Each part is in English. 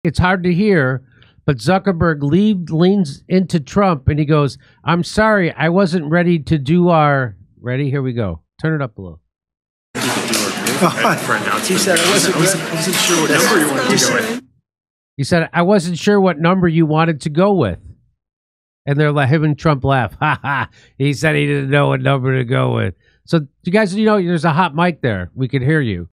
It's hard to hear, but Zuckerberg leans into Trump and he goes, "I'm sorry, I wasn't ready to do our..." Ready? Here we go. Turn it up a little. For announcement. He said, I wasn't sure what number you wanted to go with. He said, "I wasn't sure what number you wanted to go with." And they're like, him and Trump laugh. Ha ha. He said he didn't know what number to go with. So you guys, there's a hot mic there. We could hear you.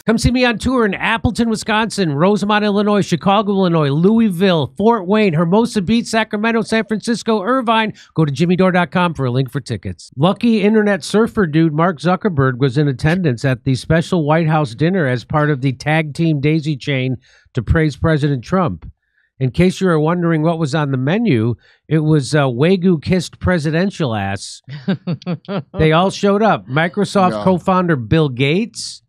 Come see me on tour in Appleton, Wisconsin, Rosemont, Illinois, Chicago, Illinois, Louisville, Fort Wayne, Hermosa Beach, Sacramento, San Francisco, Irvine. Go to jimmydore.com for a link for tickets. Lucky internet surfer dude Mark Zuckerberg was in attendance at the special White House dinner as part of the tag team daisy chain to praise President Trump. In case you were wondering what was on the menu, it was Wagyu-kissed presidential ass. They all showed up. Microsoft co-founder Bill Gates,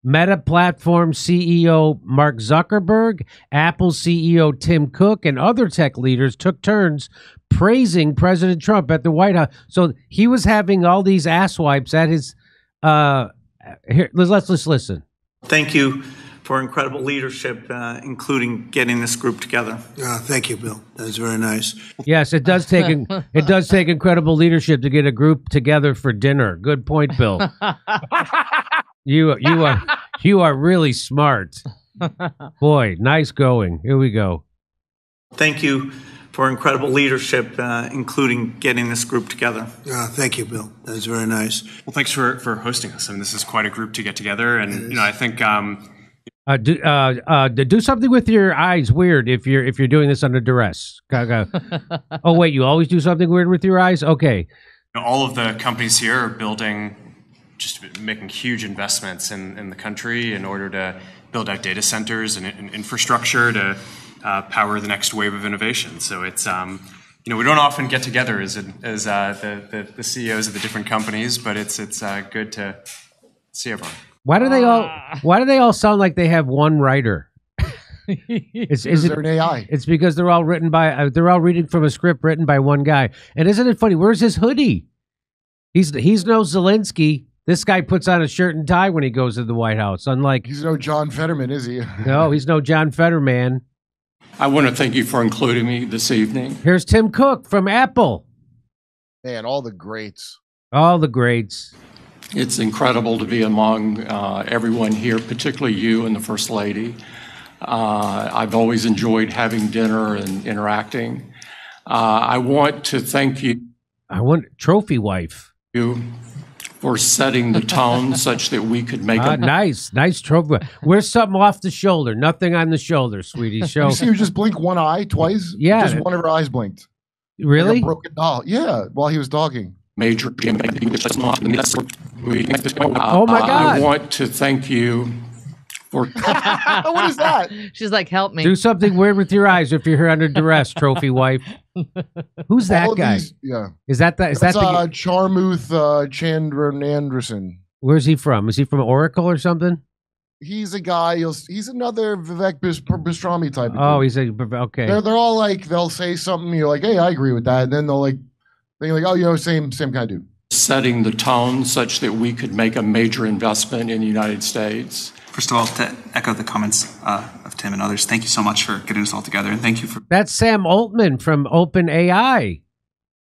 Meta Platform CEO Mark Zuckerberg, Apple CEO Tim Cook, and other tech leaders took turns praising President Trump at the White House. So he was having all these ass wipes at his... Here, let's listen. Thank you for incredible leadership, including getting this group together. Thank you, Bill. That was very nice. Yes, it does take incredible leadership to get a group together for dinner. Good point, Bill. You are really smart. Boy, nice going. Here we go. Thank you for incredible leadership, including getting this group together. Thank you, Bill. That was very nice. Well, thanks for hosting us. I mean, this is quite a group to get together, and I think do something with your eyes weird if you're doing this under duress. Oh wait, you always do something weird with your eyes? Okay. All of the companies here are making huge investments in the country in order to build out data centers and infrastructure to power the next wave of innovation. So it's we don't often get together as the CEOs of the different companies, but it's good to see everyone. Why do they all sound like they have one writer? Is it an AI? It's because they're all reading from a script written by one guy. And isn't it funny? Where's his hoodie? He's no Zelensky. This guy puts on a shirt and tie when he goes to the White House. Unlike he's no John Fetterman, is he? No, he's no John Fetterman. I want to thank you for including me this evening. Here's Tim Cook from Apple. Man, all the greats. All the greats. It's incredible to be among everyone here, particularly you and the First Lady. I've always enjoyed having dinner and interacting. I want to thank you. Trophy wife. You for setting the tone such that we could make a nice trophy. Where's something off the shoulder? Nothing on the shoulder, sweetie. Show. You see her just blink one eye twice? Yeah. Just one of her eyes blinked. Really? Like a broken doll. Yeah, while he was dogging. Major. Oh my God. I want to thank you for. What is that? She's like, help me. Do something weird with your eyes if you're here under duress, trophy wife. Who's that guy? Is that the Charmuth Chandranandrasan. Where's he from? Is he from Oracle or something? He's a guy. He's another Vivek Bistrami type. Oh, he's okay. They're all like, they'll say something. You're like, hey, I agree with that. And then they're like, oh, same kind of dude. Setting the tone such that we could make a major investment in the United States. First of all, to echo the comments of Tim and others, thank you so much for getting us all together, and thank you for... That's Sam Altman from OpenAI.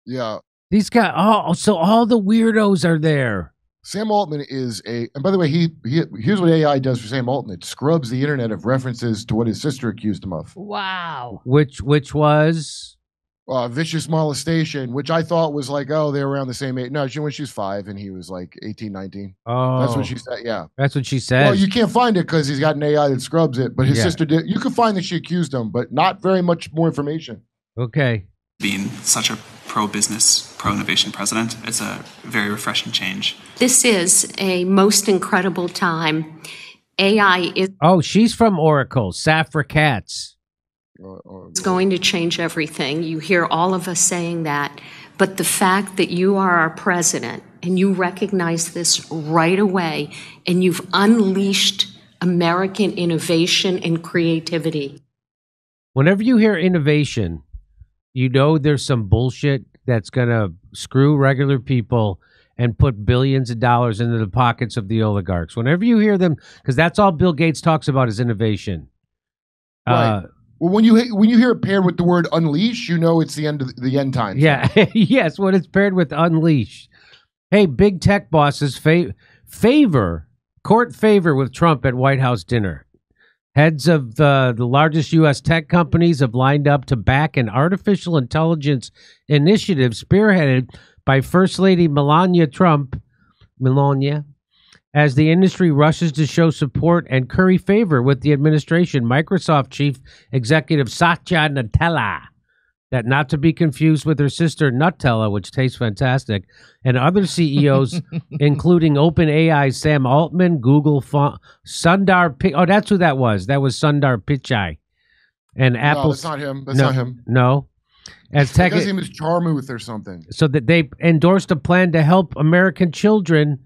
Yeah. These guys, so all the weirdos are there. Sam Altman is and by the way, here's what AI does for Sam Altman. It scrubs the internet of references to what his sister accused him of. Wow. Which was... vicious molestation, which I thought was like, oh, they're around the same age. No, when she was 5 and he was like 18, 19. Oh. That's what she said, yeah. That's what she said. Well, you can't find it because he's got an AI that scrubs it, but his sister did. You could find that she accused him, but not very much more information. Okay. Being such a pro-business, pro-innovation president, it's a very refreshing change. This is a most incredible time. AI is... Oh, she's from Oracle, Safra Katz. It's going to change everything. You hear all of us saying that, but the fact that you are our president and you recognize this right away and you've unleashed American innovation and creativity. Whenever you hear innovation, you know there's some bullshit that's going to screw regular people and put billions of dollars into the pockets of the oligarchs. Whenever you hear them, because that's all Bill Gates talks about is innovation. Right. Well, when you hear it paired with the word unleash, you know it's the end of the end times. Yeah, yes, when it's paired with unleash. Hey, big tech bosses court favor with Trump at White House dinner. Heads of the largest U.S. tech companies have lined up to back an artificial intelligence initiative spearheaded by First Lady Melania Trump, as the industry rushes to show support and curry favor with the administration. Microsoft chief executive Satya Nadella, that not to be confused with her sister Nutella, which tastes fantastic, and other CEOs, including OpenAI's Sam Altman, Google, Sundar Pichai. Oh, that's who that was. That was Sundar Pichai. And Apple. No, that's not him. That's not him. No. As tech, his name is Charmuth or something. So that they endorsed a plan to help American children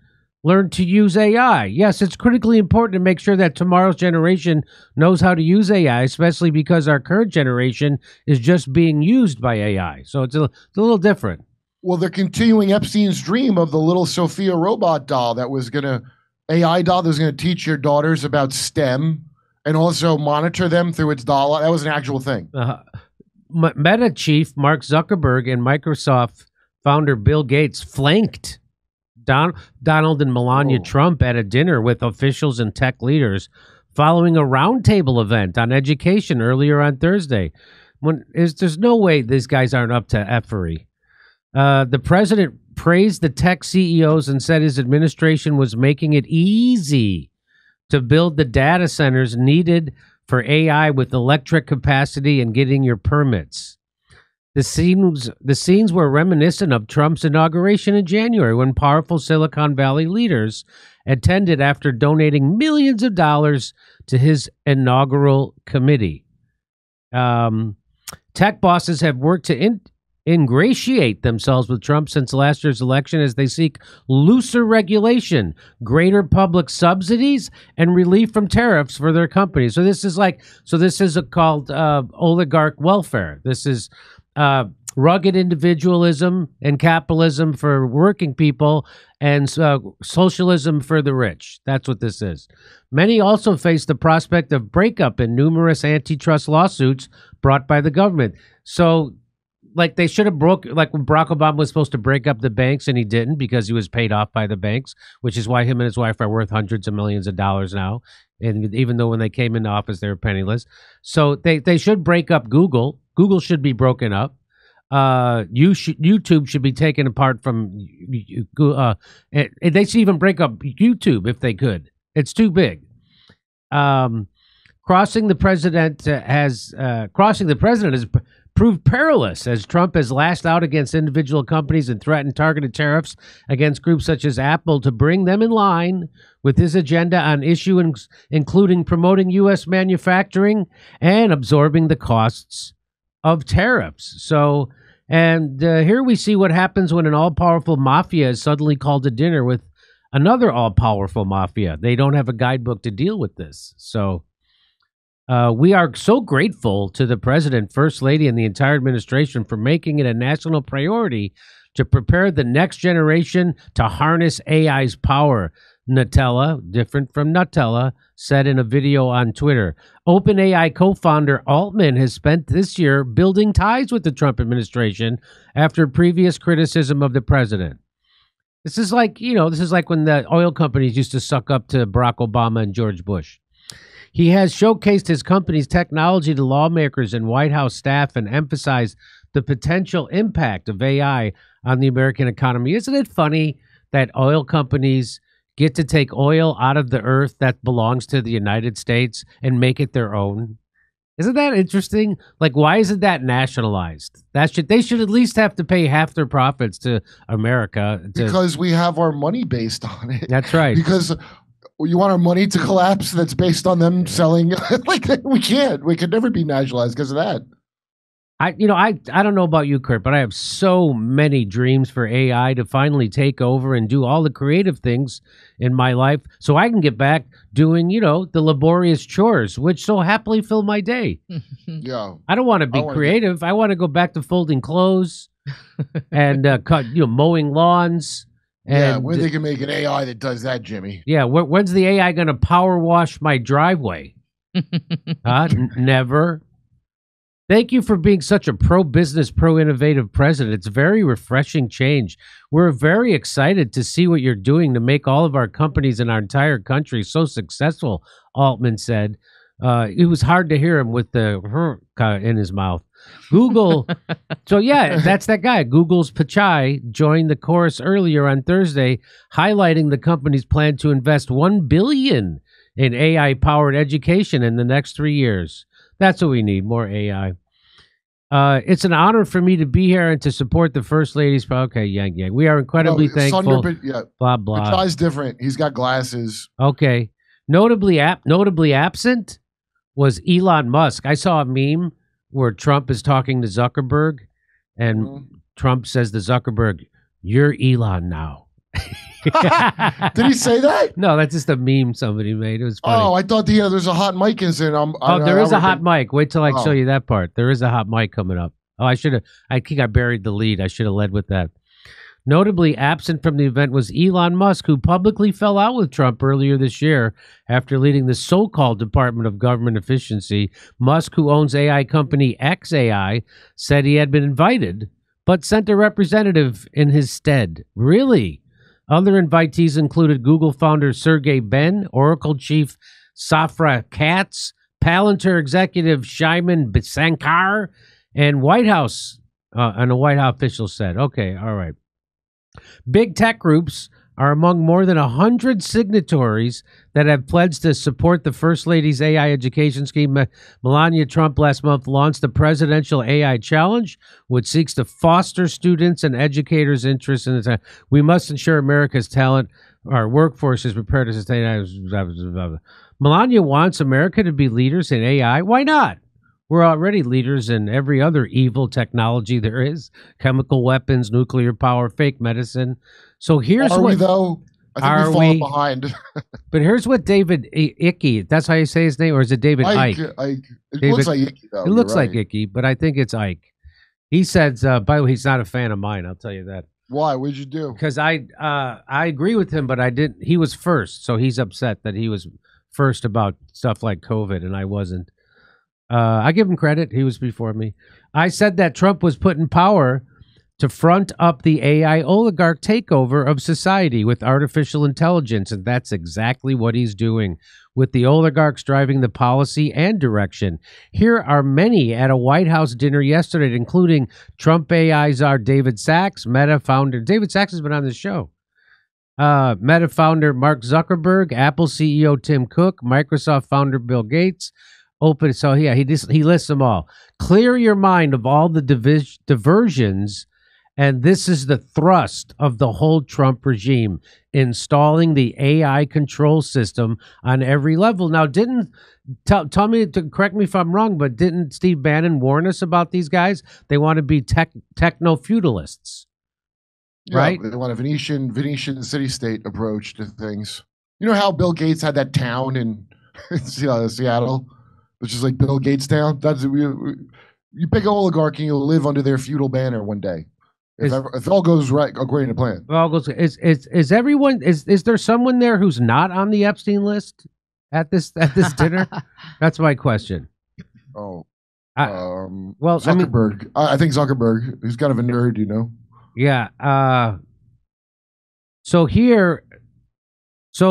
learn to use AI. Yes, it's critically important to make sure that tomorrow's generation knows how to use AI, especially because our current generation is just being used by AI. So it's a little different. Well, they're continuing Epstein's dream of the little Sophia robot doll that was AI doll that was going to teach your daughters about STEM and also monitor them through its doll. That was an actual thing. Meta chief Mark Zuckerberg and Microsoft founder Bill Gates flanked Donald and Melania Trump at a dinner with officials and tech leaders following a roundtable event on education earlier on Thursday. There's no way these guys aren't up to effery. The president praised the tech CEOs and said his administration was making it easy to build the data centers needed for AI with electric capacity and getting your permits. The scenes were reminiscent of Trump's inauguration in January, when powerful Silicon Valley leaders attended after donating millions of dollars to his inaugural committee. Tech bosses have worked to ingratiate themselves with Trump since last year's election as they seek looser regulation, greater public subsidies, and relief from tariffs for their companies. So this is called oligarch welfare. This is rugged individualism and capitalism for working people and socialism for the rich. That's what this is. Many also face the prospect of breakup in numerous antitrust lawsuits brought by the government. So, like, they should have when Barack Obama was supposed to break up the banks and he didn't because he was paid off by the banks, which is why him and his wife are worth hundreds of millions of dollars now. And even though when they came into office, they were penniless. So they should break up Google. Google should be broken up. YouTube should be taken apart from they should even break up YouTube if they could. It's too big. Crossing the president has proved perilous as Trump has lashed out against individual companies and threatened targeted tariffs against groups such as Apple to bring them in line with his agenda on issues including promoting U.S. manufacturing and absorbing the costs of tariffs. So, and here we see what happens when an all-powerful mafia is suddenly called to dinner with another all-powerful mafia. They don't have a guidebook to deal with this. So we are so grateful to the president, first lady, and the entire administration for making it a national priority to prepare the next generation to harness AI's power. Nutella, different from Nutella, said in a video on Twitter. OpenAI co-founder Altman has spent this year building ties with the Trump administration after previous criticism of the president. This is like when the oil companies used to suck up to Barack Obama and George Bush. He has showcased his company's technology to lawmakers and White House staff and emphasized the potential impact of AI on the American economy. Isn't it funny that oil companies get to take oil out of the earth that belongs to the United States and make it their own? Isn't that interesting? Like, why isn't that nationalized? They should at least have to pay half their profits to America. Because we have our money based on it. That's right. Because you want our money to collapse that's based on them selling. We can't. We could never be nationalized because of that. I don't know about you, Kurt, but I have so many dreams for AI to finally take over and do all the creative things in my life so I can get back doing, the laborious chores, which so happily fill my day. Yeah. I don't want to be creative. I want to go back to folding clothes and mowing lawns Yeah, And when they can make an AI that does that, Jimmy. yeah, when's the AI going to power wash my driveway? Never. Thank you for being such a pro-business, pro-innovative president. It's very refreshing change. We're very excited to see what you're doing to make all of our companies in our entire country so successful, Altman said. It was hard to hear him with the in his mouth. Google. So, yeah, that's that guy. Google's Pichai joined the chorus earlier on Thursday, highlighting the company's plan to invest $1 billion in AI-powered education in the next 3 years. That's what we need, more AI. It's an honor for me to be here and to support the First Lady's. Okay, yang. We are incredibly thankful. Blah, blah. Pichai's different. He's got glasses. Okay. Notably absent was Elon Musk. I saw a meme where Trump is talking to Zuckerberg, and Trump says to Zuckerberg, "You're Elon now." Did he say that? No, that's just a meme somebody made. It was funny. Oh, I thought there's a hot mic incident. There is a hot mic. Wait till I show you that part. There is a hot mic coming up. Oh, I think I buried the lead. I should have led with that. Notably absent from the event was Elon Musk, who publicly fell out with Trump earlier this year after leading the so-called Department of Government Efficiency. Musk, who owns AI company XAI, said he had been invited, but sent a representative in his stead. Really? Other invitees included Google founder Sergey Brin, Oracle chief Safra Catz, Palantir executive Shaiman Sankar, and White House, and a White House official said. Okay, all right. Big tech groups are among more than 100 signatories that have pledged to support the First Lady's AI education scheme. Melania Trump last month launched the Presidential AI Challenge, which seeks to foster students and educators' interest in the We must ensure America's talent, our workforce is prepared to sustain. Melania wants America to be leaders in AI. Why not? We're already leaders in every other evil technology there is: chemical weapons, nuclear power, fake medicine. So here's Are what we though? I think we've fallen behind. But here's what David Icke, that's how you say his name, or is it David Ike? It looks like Icke, though. It looks like Icke, but I think it's Ike. He says, by the way, he's not a fan of mine, I'll tell you that. Why? What'd you do? Because I agree with him, but I didn't. He was first, so he's upset that he was first about stuff like COVID, and I wasn't. I give him credit. He was before me. I said that Trump was put in power to front up the AI oligarch takeover of society with artificial intelligence, and that's exactly what he's doing, with the oligarchs driving the policy and direction. Here are many at a White House dinner yesterday, including Trump AI czar David Sacks, Meta founder. David Sacks has been on this show. Meta founder Mark Zuckerberg, Apple CEO Tim Cook, Microsoft founder Bill Gates. So yeah, he lists them all. Clear your mind of all the diversions, and this is the thrust of the whole Trump regime: installing the AI control system on every level. Now, tell me, to correct me if I'm wrong, but didn't Steve Bannon warn us about these guys? They want to be techno-feudalists, right? They want a Venetian city-state approach to things. You know how Bill Gates had that town in Seattle? Which is like Bill Gates town. You pick an oligarch and you'll live under their feudal banner one day. If all goes right, according to plan. All goes. Is everyone? Is there someone there who's not on the Epstein list at this dinner? That's my question. Oh, well, Zuckerberg. I think Zuckerberg. He's kind of a nerd, you know. Yeah. So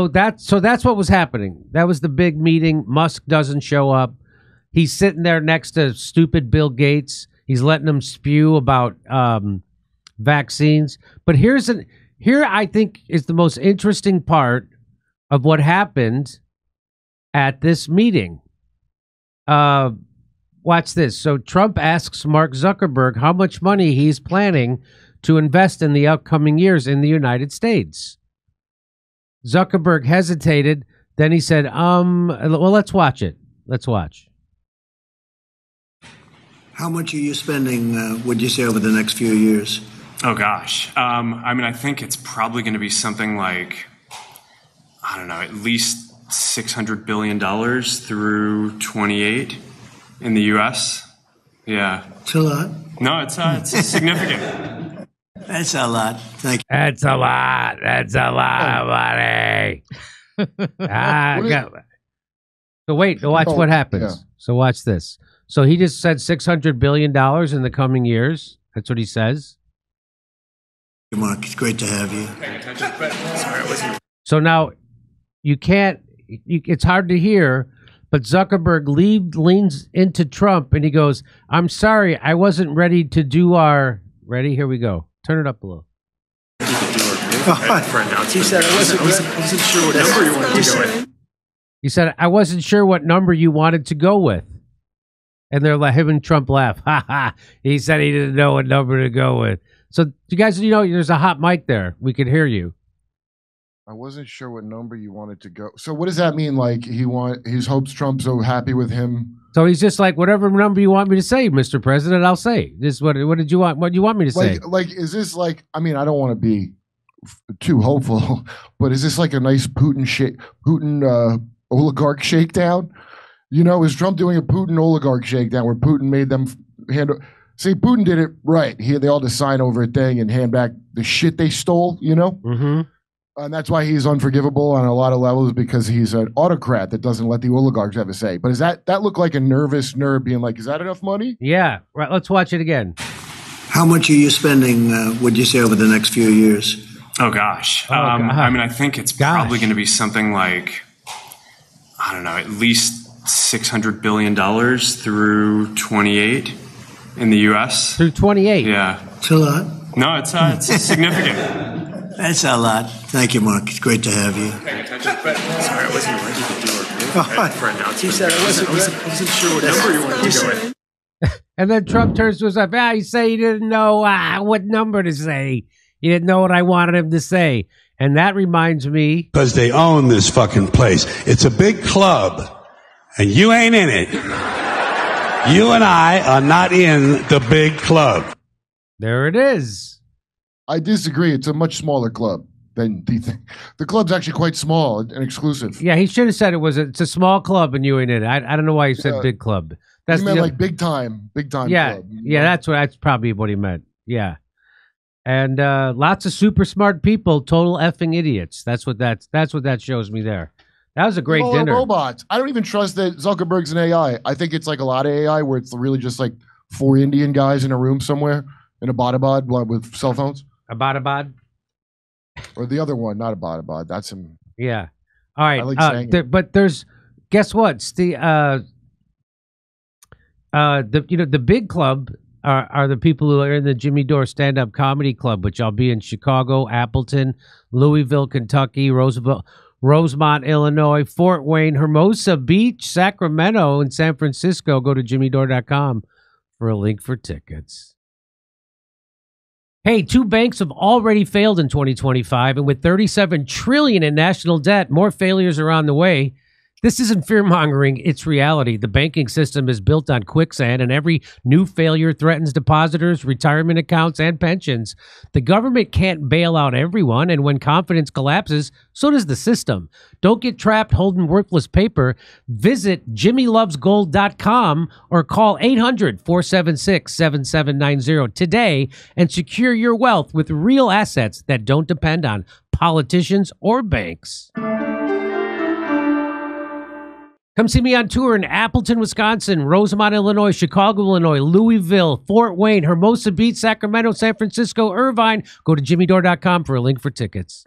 that's what was happening. That was the big meeting. Musk doesn't show up. He's sitting there next to stupid Bill Gates. He's letting him spew about vaccines. But here I think is the most interesting part of what happened at this meeting. Watch this. So Trump asks Mark Zuckerberg how much money he's planning to invest in the upcoming years in the United States. Zuckerberg hesitated. Then he said, well, let's watch it. Let's watch. How much are you spending, would you say, over the next few years? Oh, gosh. I think it's probably going to be something like, I don't know, at least $600 billion through 28 in the U.S. Yeah. It's a lot. No, it's significant. That's a lot. Thank you. That's a lot. That's a lot of money. So wait, watch what happens. Yeah. So watch this. So he just said $600 billion in the coming years. That's what he says. Mark, it's great to have you. So now you can't, it's hard to hear, but Zuckerberg leans into Trump and he goes, I'm sorry, I wasn't ready to do our, ready? Here we go. Turn it up a little. He said, I wasn't sure what number you wanted to go with. He said, I wasn't sure what number you wanted to go with. And they're like, him and Trump laugh. Ha ha. He said he didn't know what number to go with. So you guys, there's a hot mic there. We could hear you. I wasn't sure what number you wanted to go. So what does that mean? Like he hopes Trump's so happy with him. So he's just like, whatever number you want me to say, Mr. President, I'll say. This what did you want? What do you want me to say? Like, is this like? I mean, I don't want to be too hopeful, but is this like a nice Putin oligarch shakedown? Is Trump doing a Putin oligarch shakedown where Putin made them handle? See, Putin did it right. They all just sign over a thing and hand back the shit they stole. Mm-hmm. And that's why he's unforgivable on a lot of levels, because he's an autocrat that doesn't let the oligarchs have a say. But that look like a nervous nerd being like, is that enough money? Yeah. Right. Let's watch it again. How much are you spending, would you say, over the next few years? Oh, gosh. I mean, I think it's probably going to be something like, I don't know, at least $600 billion through 28 in the U.S. Through 28? Yeah. It's a lot. No, it's significant. That's a lot. Thank you, Mark. It's great to have you. Sorry, I wasn't ready to do it for announcement. He said, I wasn't sure what number you wanted to go with. And then Trump turns to his wife. He said he didn't know what number to say. He didn't know what I wanted him to say. And that reminds me. Because they own this fucking place. It's a big club, and you ain't in it. You and I are not in the big club. There it is. I disagree. It's a much smaller club than the club's actually quite small and exclusive. Yeah, he should have said it's a small club and you ain't in it. I don't know why he said big club. He meant like big time yeah, club. Yeah, that's probably what he meant. Yeah. And lots of super smart people, total effing idiots. That's what that shows me there. That was a great dinner. Robots. I don't even trust that Zuckerberg's an AI. I think it's like a lot of AI where it's really just like 4 Indian guys in a room somewhere in a Abbottabad with cell phones. Abbottabad? Or the other one, not Abbottabad. That's him. Yeah. All right. I like saying it. But there's, guess what? It's the big club are the people who are in the Jimmy Dore stand-up comedy club, which I'll be in Chicago, Appleton, Louisville, Kentucky, Rosemont, Illinois, Fort Wayne, Hermosa Beach, Sacramento, and San Francisco. Go to jimmydore.com for a link for tickets. Hey, 2 banks have already failed in 2025, and with $37 trillion in national debt, more failures are on the way. This isn't fear-mongering, it's reality. The banking system is built on quicksand, and every new failure threatens depositors, retirement accounts, and pensions. The government can't bail out everyone, and when confidence collapses, so does the system. Don't get trapped holding worthless paper. Visit jimmylovesgold.com or call 800-476-7790 today and secure your wealth with real assets that don't depend on politicians or banks. Come see me on tour in Appleton, Wisconsin, Rosemont, Illinois, Chicago, Illinois, Louisville, Fort Wayne, Hermosa Beach, Sacramento, San Francisco, Irvine. Go to jimmydore.com for a link for tickets.